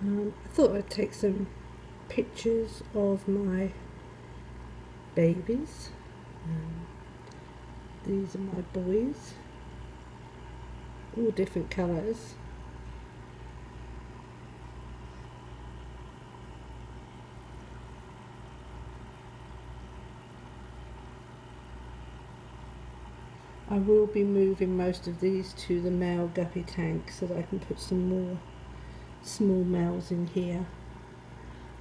I thought I'd take some pictures of my babies. These are my boys, all different colours. I will be moving most of these to the male guppy tank so that I can put some more small males in here.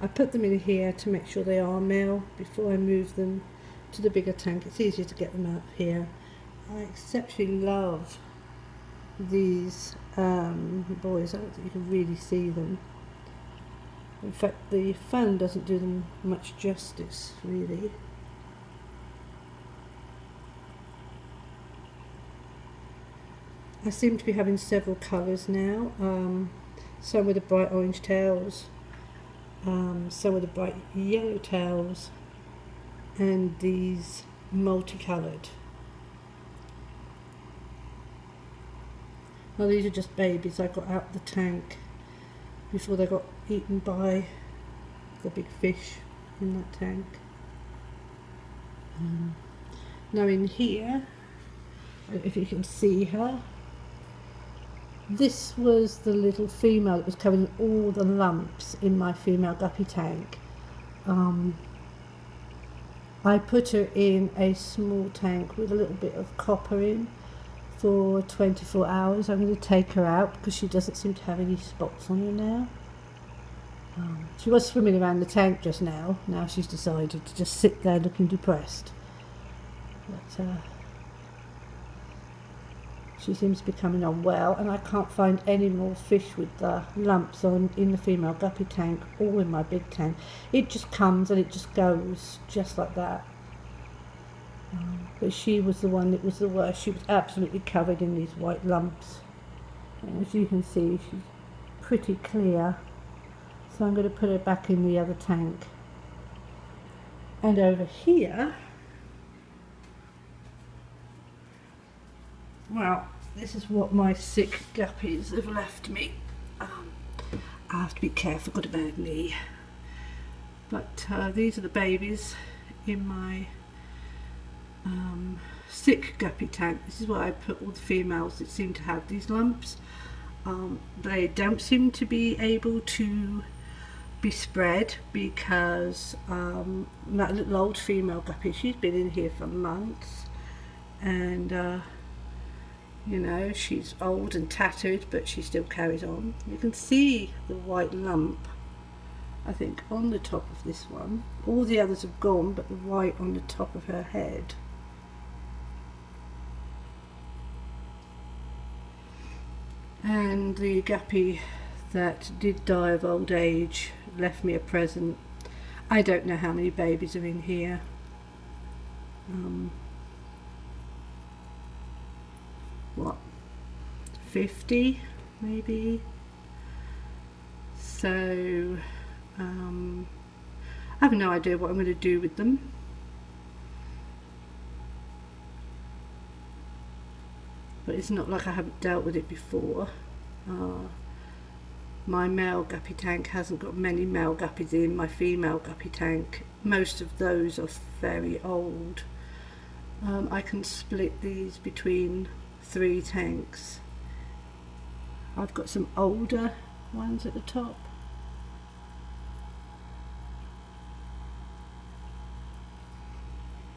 I put them in here to make sure they are male before I move them to the bigger tank. It's easier to get them out of here. I exceptionally love these boys. I don't think you can really see them. In fact, the phone doesn't do them much justice, really. I seem to be having several colours now. Some with the bright orange tails, some with the bright yellow tails, and these multicoloured. Now these are just babies I got out the tank before they got eaten by the big fish in that tank. Now in here, if you can see her, this was the little female that was covering all the lumps in my female guppy tank. I put her in a small tank with a little bit of copper in for 24 hours. I'm going to take her out because she doesn't seem to have any spots on her now. She was swimming around the tank just now. Now she's decided to just sit there looking depressed. But she seems to be becoming unwell, and I can't find any more fish with the lumps on in the female guppy tank or in my big tank. It just comes and it just goes, just like that. But she was the one that was the worst. She was absolutely covered in these white lumps. And as you can see, she's pretty clear. So I'm going to put her back in the other tank. And over here, well, this is what my sick guppies have left me. I have to be careful, got a bad knee. But these are the babies in my sick guppy tank. This is where I put all the females that seem to have these lumps. They don't seem to be able to be spread because that little old female guppy, she's been in here for months, and you know, she's old and tattered, but she still carries on. You can see the white lump, I think, on the top of this one. All the others have gone, but the white on the top of her head. And the guppy that did die of old age left me a present. I don't know how many babies are in here. What, 50 maybe? So I have no idea what I'm going to do with them. But it's not like I haven't dealt with it before. My male guppy tank hasn't got many male guppies in. My female guppy tank, most of those are very old. I can split these between 3 tanks. I've got some older ones at the top.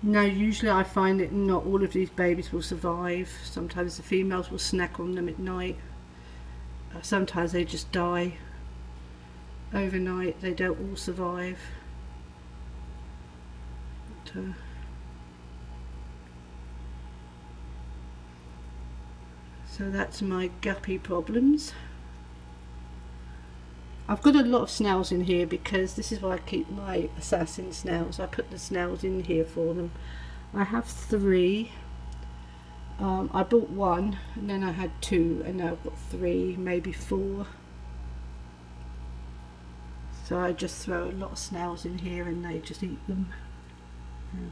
Now usually I find that not all of these babies will survive. Sometimes the females will snack on them at night. Sometimes they just die overnight. They don't all survive. But, so that's my guppy problems. I've got a lot of snails in here because this is where I keep my assassin snails. I put the snails in here for them. I have 3. I bought 1 and then I had 2, and now I've got 3, maybe 4. So I just throw a lot of snails in here and they just eat them. Yeah.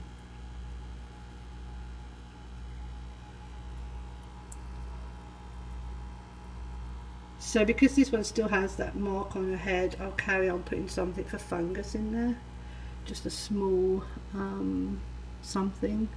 So because this one still has that mark on her head, I'll carry on putting something for fungus in there. Just a small something.